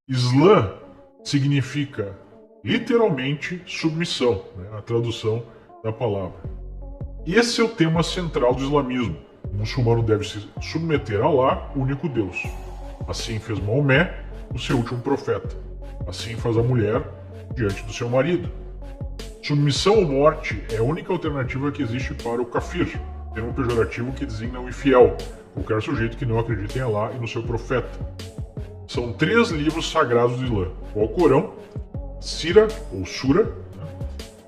Islã significa literalmente submissão, né? A tradução da palavra. Esse é o tema central do islamismo. O muçulmano deve se submeter a Allah, o único Deus. Assim fez Maomé, o seu último profeta. Assim faz a mulher diante do seu marido. Submissão ou morte é a única alternativa que existe para o kafir, termo pejorativo que designa o infiel, qualquer sujeito que não acredita em Allah e no seu profeta. São 3 livros sagrados do Islã: o Alcorão, Sira ou Sura,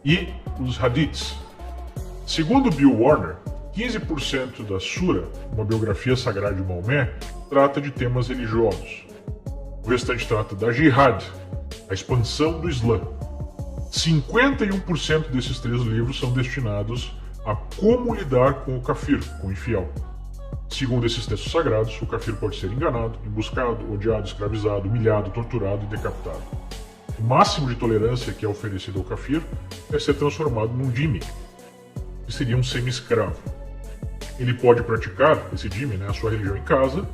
e os Hadiths. Segundo Bill Warner, 15% da Sura, uma biografia sagrada de Maomé, trata de temas religiosos. O restante trata da Jihad, a expansão do Islã. 51% desses 3 livros são destinados a como lidar com o kafir, com o infiel. Segundo esses textos sagrados, o kafir pode ser enganado, emboscado, odiado, escravizado, humilhado, torturado e decapitado. O máximo de tolerância que é oferecido ao kafir é ser transformado num dhimmi, que seria um semi-escravo. Ele pode praticar esse dhimmi, a sua religião em casa,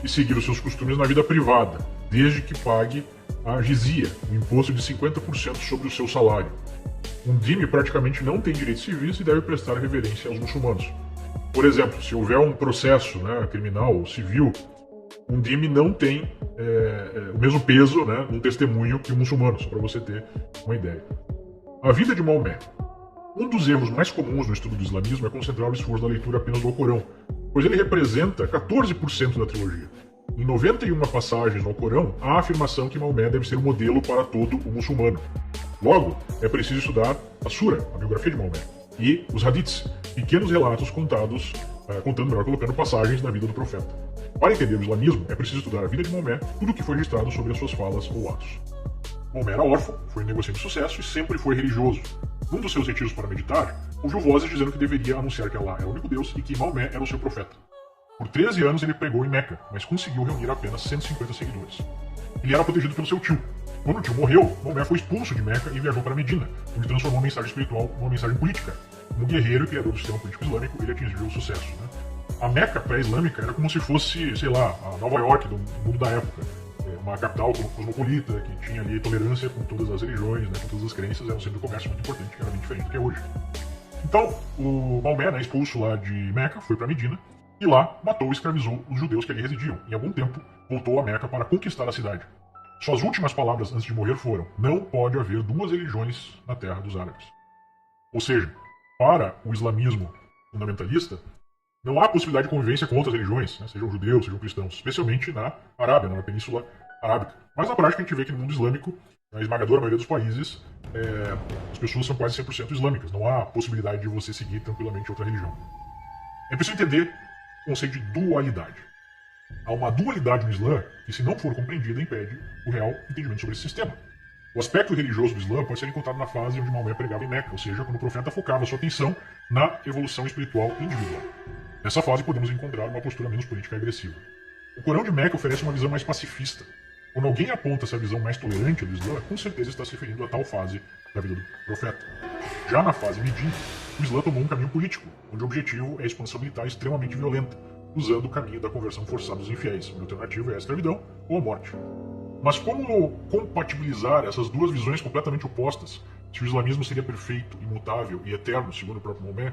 e seguir os seus costumes na vida privada, desde que pague a jizia, um imposto de 50% sobre o seu salário. Um dhimmi praticamente não tem direitos civis e deve prestar reverência aos muçulmanos. Por exemplo, se houver um processo criminal ou civil, um dhimmi não tem o mesmo peso num testemunho que um muçulmano, só para você ter uma ideia. A vida de Maomé. Um dos erros mais comuns no estudo do islamismo é concentrar o esforço da leitura apenas do Alcorão, pois ele representa 14% da trilogia. Em 91 passagens no Alcorão, há a afirmação que Maomé deve ser o modelo para todo o muçulmano. Logo, é preciso estudar a Sura, a biografia de Maomé, e os Hadiths, pequenos relatos colocando passagens da vida do profeta. Para entender o islamismo, é preciso estudar a vida de Maomé, tudo o que foi registrado sobre as suas falas ou atos. Maomé era órfão, foi um negociante de sucesso e sempre foi religioso. Num dos seus retiros para meditar, ouviu vozes dizendo que deveria anunciar que Allah era o único Deus e que Maomé era o seu profeta. Por 13 anos ele pregou em Meca, mas conseguiu reunir apenas 150 seguidores. Ele era protegido pelo seu tio. Quando o tio morreu, Maomé foi expulso de Meca e viajou para Medina, onde transformou a mensagem espiritual numa mensagem política. Como guerreiro e criador do sistema político islâmico, ele atingiu o sucesso. A Meca pré-islâmica era como se fosse, a Nova York do mundo da época. Uma capital cosmopolita, que tinha ali tolerância com todas as religiões, com todas as crenças, era um centro de comércio muito importante, que era bem diferente do que é hoje. Então, o Maomé, expulso lá de Meca, foi para Medina, e lá matou e escravizou os judeus que ali residiam. Em algum tempo, voltou a Meca para conquistar a cidade. Suas últimas palavras antes de morrer foram: não pode haver 2 religiões na terra dos árabes. Ou seja, para o islamismo fundamentalista, não há possibilidade de convivência com outras religiões, sejam judeus, sejam cristãos, especialmente na Arábia, na Península Arábica. Mas na prática a gente vê que no mundo islâmico, na esmagadora maioria dos países, as pessoas são quase 100% islâmicas. Não há possibilidade de você seguir tranquilamente outra religião. É preciso entender o conceito de dualidade. Há uma dualidade no Islã que, se não for compreendida, impede o real entendimento sobre esse sistema. O aspecto religioso do Islã pode ser encontrado na fase onde Maomé pregava em Meca, ou seja, quando o profeta focava sua atenção na evolução espiritual individual. Nessa fase podemos encontrar uma postura menos política e agressiva. O Corão de Meca oferece uma visão mais pacifista. Quando alguém aponta essa visão mais tolerante do Islã, com certeza está se referindo a tal fase da vida do profeta. Já na fase Medina, o Islã tomou um caminho político, onde o objetivo é a expansão militar extremamente violenta, usando o caminho da conversão forçada dos infiéis, onde a alternativa é a escravidão ou a morte. Mas como compatibilizar essas duas visões completamente opostas, se o islamismo seria perfeito, imutável e eterno, segundo o próprio Maomé?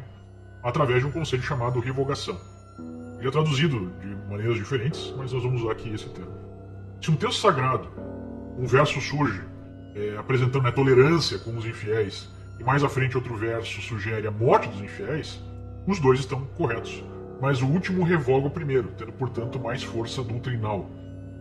Através de um conceito chamado revogação. Ele é traduzido de maneiras diferentes, mas nós vamos usar aqui esse termo. Se um texto sagrado, um verso surge apresentando a tolerância com os infiéis, e mais à frente outro verso sugere a morte dos infiéis, os dois estão corretos. Mas o último revoga o primeiro, tendo, portanto, mais força doutrinal.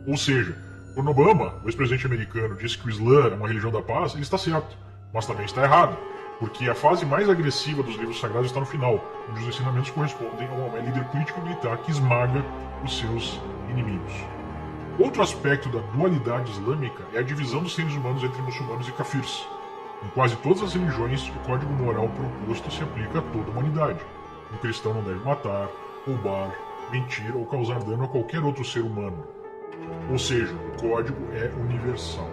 Ou seja, quando Obama, o ex-presidente americano, disse que o Islã é uma religião da paz, ele está certo, mas também está errado, porque a fase mais agressiva dos livros sagrados está no final, onde os ensinamentos correspondem a um líder político e militar que esmaga os seus inimigos. Outro aspecto da dualidade islâmica é a divisão dos seres humanos entre muçulmanos e kafirs. Em quase todas as religiões, o código moral proposto se aplica a toda a humanidade. Um cristão não deve matar, roubar, mentir ou causar dano a qualquer outro ser humano. Ou seja, o código é universal.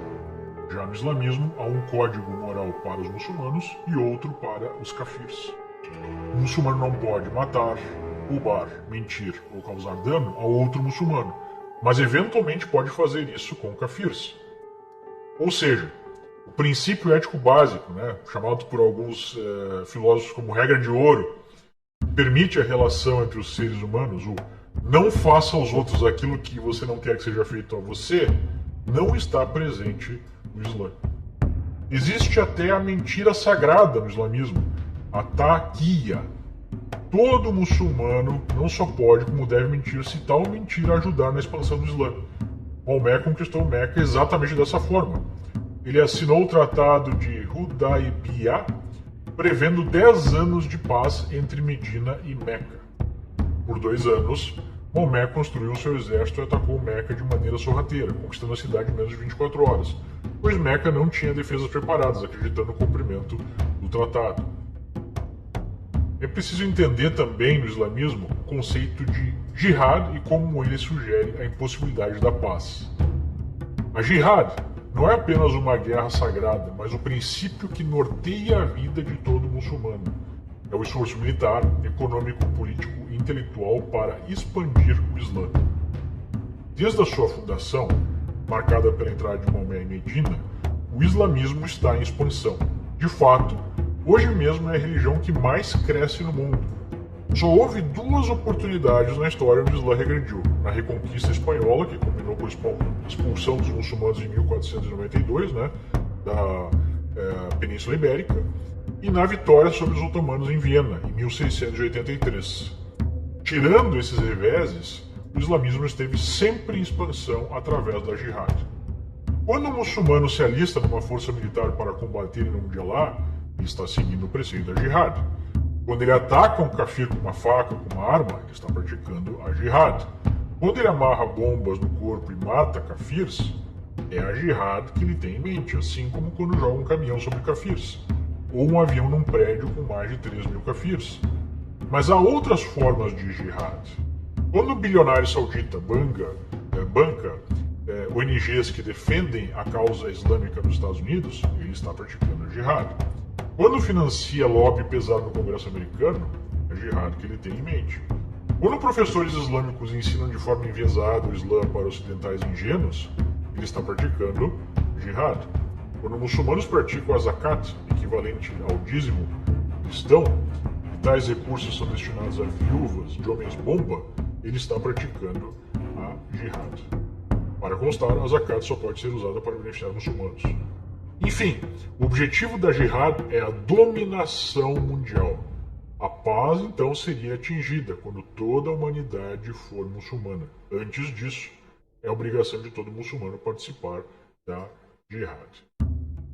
Já no islamismo, há um código moral para os muçulmanos e outro para os kafirs. O muçulmano não pode matar, roubar, mentir ou causar dano a outro muçulmano, mas eventualmente pode fazer isso com kafirs. Ou seja, o princípio ético básico, chamado por alguns filósofos como regra de ouro, permite a relação entre os seres humanos, o não faça aos outros aquilo que você não quer que seja feito a você, não está presente no Islã. Existe até a mentira sagrada no islamismo, a taqiyya. Todo muçulmano não só pode, como deve mentir se tal mentira ajudar na expansão do Islã. Maomé conquistou Meca exatamente dessa forma. Ele assinou o Tratado de Hudaybiyah, prevendo 10 anos de paz entre Medina e Meca. Por 2 anos, Maomé construiu seu exército e atacou Meca de maneira sorrateira, conquistando a cidade em menos de 24 horas, pois Meca não tinha defesas preparadas, acreditando no cumprimento do tratado. É preciso entender também no islamismo o conceito de jihad e como ele sugere a impossibilidade da paz. A jihad não é apenas uma guerra sagrada, mas o princípio que norteia a vida de todo muçulmano. É o esforço militar, econômico, político e intelectual para expandir o Islã. Desde a sua fundação, marcada pela entrada de Maomé em Medina, o islamismo está em expansão. De fato, hoje mesmo é a religião que mais cresce no mundo. Só houve 2 oportunidades na história onde o Islã regrediu: na Reconquista Espanhola, que culminou com a expulsão dos muçulmanos em 1492, da Península Ibérica, e na vitória sobre os otomanos em Viena, em 1683. Tirando esses reveses, o islamismo esteve sempre em expansão através da jihad. Quando um muçulmano se alista numa força militar para combater em nome de Allah, ele está seguindo o preceito da jihad. Quando ele ataca um kafir com uma faca, com uma arma, ele está praticando a jihad. Quando ele amarra bombas no corpo e mata kafirs, é a jihad que ele tem em mente, assim como quando joga um caminhão sobre kafirs, ou um avião num prédio com mais de 3.000 kafirs. Mas há outras formas de jihad. Quando o bilionário saudita banca ONGs que defendem a causa islâmica nos Estados Unidos, ele está praticando a jihad. Quando financia lobby pesado no Congresso americano, é a jihad que ele tem em mente. Quando professores islâmicos ensinam de forma enviesada o Islã para ocidentais ingênuos, ele está praticando jihad. Quando muçulmanos praticam a zakat, equivalente ao dízimo cristão, e tais recursos são destinados a viúvas de homens-bomba, ele está praticando a jihad. Para constar, a zakat só pode ser usada para beneficiar muçulmanos. Enfim, o objetivo da jihad é a dominação mundial. A paz, então, seria atingida quando toda a humanidade for muçulmana. Antes disso, é obrigação de todo muçulmano participar da jihad.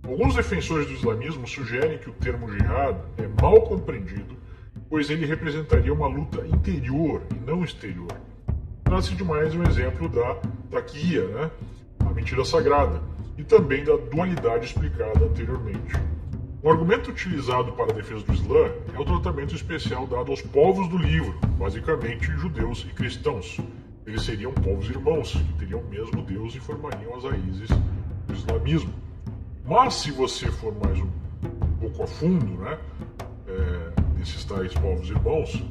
Alguns defensores do islamismo sugerem que o termo jihad é mal compreendido, pois ele representaria uma luta interior e não exterior. Trata-se de mais um exemplo da taqiyya, a mentira sagrada, e também da dualidade explicada anteriormente. O argumento utilizado para a defesa do Islã é o tratamento especial dado aos povos do livro, basicamente judeus e cristãos. Eles seriam povos irmãos, que teriam o mesmo Deus e formariam as raízes do islamismo. Mas se você for mais um pouco a fundo, desses tais povos irmãos,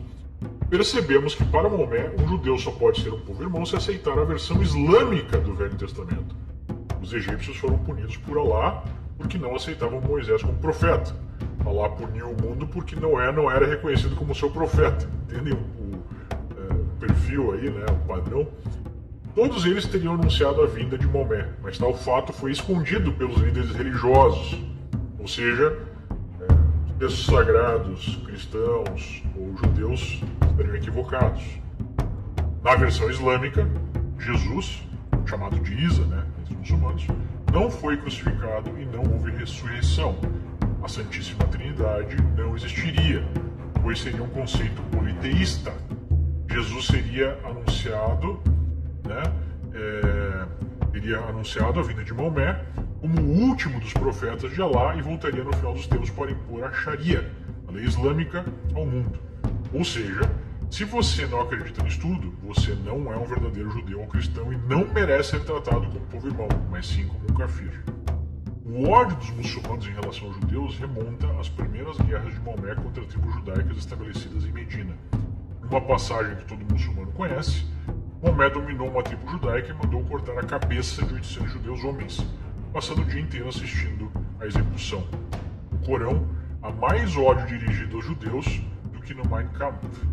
percebemos que para Maomé, um judeu só pode ser um povo irmão se aceitar a versão islâmica do Velho Testamento. Os egípcios foram punidos por Alá porque não aceitavam Moisés como profeta. Alá puniu o mundo porque Noé não era reconhecido como seu profeta. Entendem o perfil aí, o padrão? Todos eles teriam anunciado a vinda de Maomé, mas tal fato foi escondido pelos líderes religiosos, ou seja, textos sagrados, cristãos ou judeus estariam equivocados. Na versão islâmica, Jesus, chamado de Isa, entre os muçulmanos, não foi crucificado e não houve ressurreição. A Santíssima Trindade não existiria, pois seria um conceito politeísta. Jesus seria anunciado, teria anunciado a vinda de Maomé como o último dos profetas de Alá e voltaria no final dos tempos para impor a Sharia, a lei islâmica, ao mundo. Ou seja, Se você não acredita nisso tudo, você não é um verdadeiro judeu ou cristão e não merece ser tratado como povo irmão, mas sim como um kafir. O ódio dos muçulmanos em relação aos judeus remonta às primeiras guerras de Maomé contra tribos judaicas estabelecidas em Medina. Numa passagem que todo muçulmano conhece, Maomé dominou uma tribo judaica e mandou cortar a cabeça de 800 judeus homens, passando o dia inteiro assistindo à execução. No Corão, há mais ódio dirigido aos judeus do que no Mein Kampf,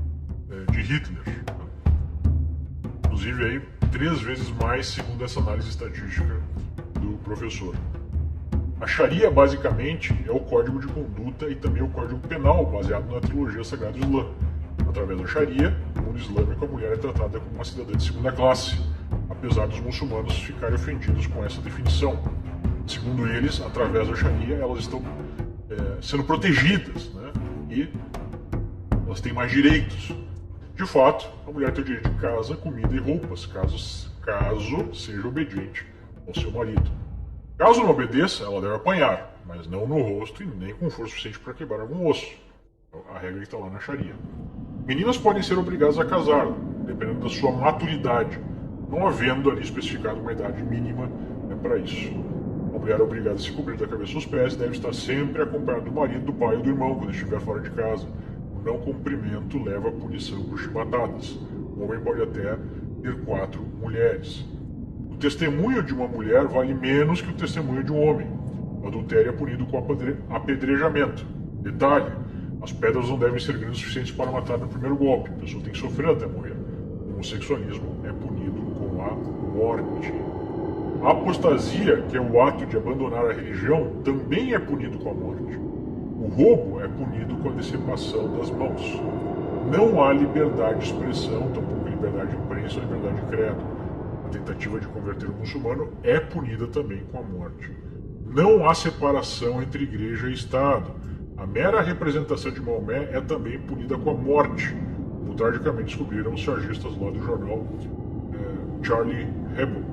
de Hitler. Inclusive, aí, 3 vezes mais, segundo essa análise estatística do professor. A Sharia, basicamente, é o código de conduta e também o código penal baseado na trilogia sagrada do Islã. Através da Sharia, no mundo islâmico, a mulher é tratada como uma cidadã de segunda classe, apesar dos muçulmanos ficarem ofendidos com essa definição. Segundo eles, através da Sharia, elas estão sendo protegidas, né? E elas têm mais direitos. De fato, a mulher tem o direito de casa, comida e roupas, caso seja obediente ao seu marido. Caso não obedeça, ela deve apanhar, mas não no rosto e nem com força suficiente para quebrar algum osso. A regra que está lá na Sharia. Meninas podem ser obrigadas a casar, dependendo da sua maturidade, não havendo ali especificado uma idade mínima para isso. A mulher é obrigada a se cobrir da cabeça aos pés e deve estar sempre acompanhada do marido, do pai ou do irmão quando estiver fora de casa. O não cumprimento leva a punição por chibatadas. O homem pode até ter 4 mulheres. O testemunho de uma mulher vale menos que o testemunho de um homem. O adultério é punido com apedrejamento. Detalhe: as pedras não devem ser grandes o suficientes para matar no primeiro golpe. A pessoa tem que sofrer até morrer. O homossexualismo é punido com a morte. A apostasia, que é o ato de abandonar a religião, também é punido com a morte. O roubo é punido com a decepção das mãos. Não há liberdade de expressão, tampouco liberdade de imprensa ou liberdade de credo. A tentativa de converter o muçulmano é punida também com a morte. Não há separação entre igreja e Estado. A mera representação de Maomé é também punida com a morte, como tragicamente descobriram os chargistas lá do jornal Charlie Hebdo.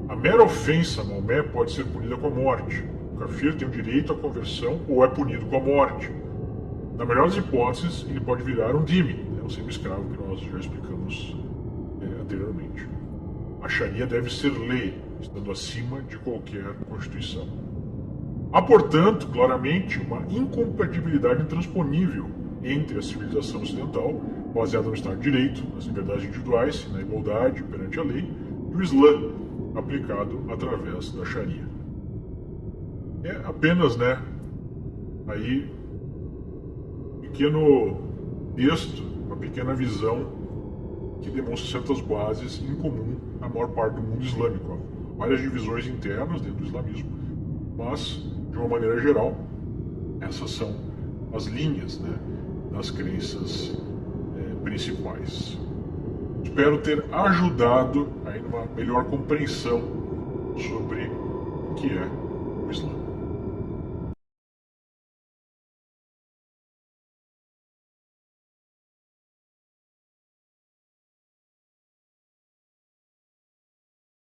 A mera ofensa a Maomé pode ser punida com a morte. O kafir tem o direito à conversão ou é punido com a morte. Na melhor das hipóteses, ele pode virar um dhimmi, um semi-escravo que nós já explicamos anteriormente. A Sharia deve ser lei, estando acima de qualquer constituição. Há, portanto, claramente, uma incompatibilidade intransponível entre a civilização ocidental, baseada no Estado de Direito, nas liberdades individuais, na igualdade perante a lei, e o Islã, aplicado através da Sharia. É apenas, aí, um pequeno texto, uma pequena visão que demonstra certas bases em comum na maior parte do mundo islâmico. Há várias divisões internas dentro do islamismo, mas, de uma maneira geral, essas são as linhas das crenças principais. Espero ter ajudado aí numa melhor compreensão sobre o que é o Islã.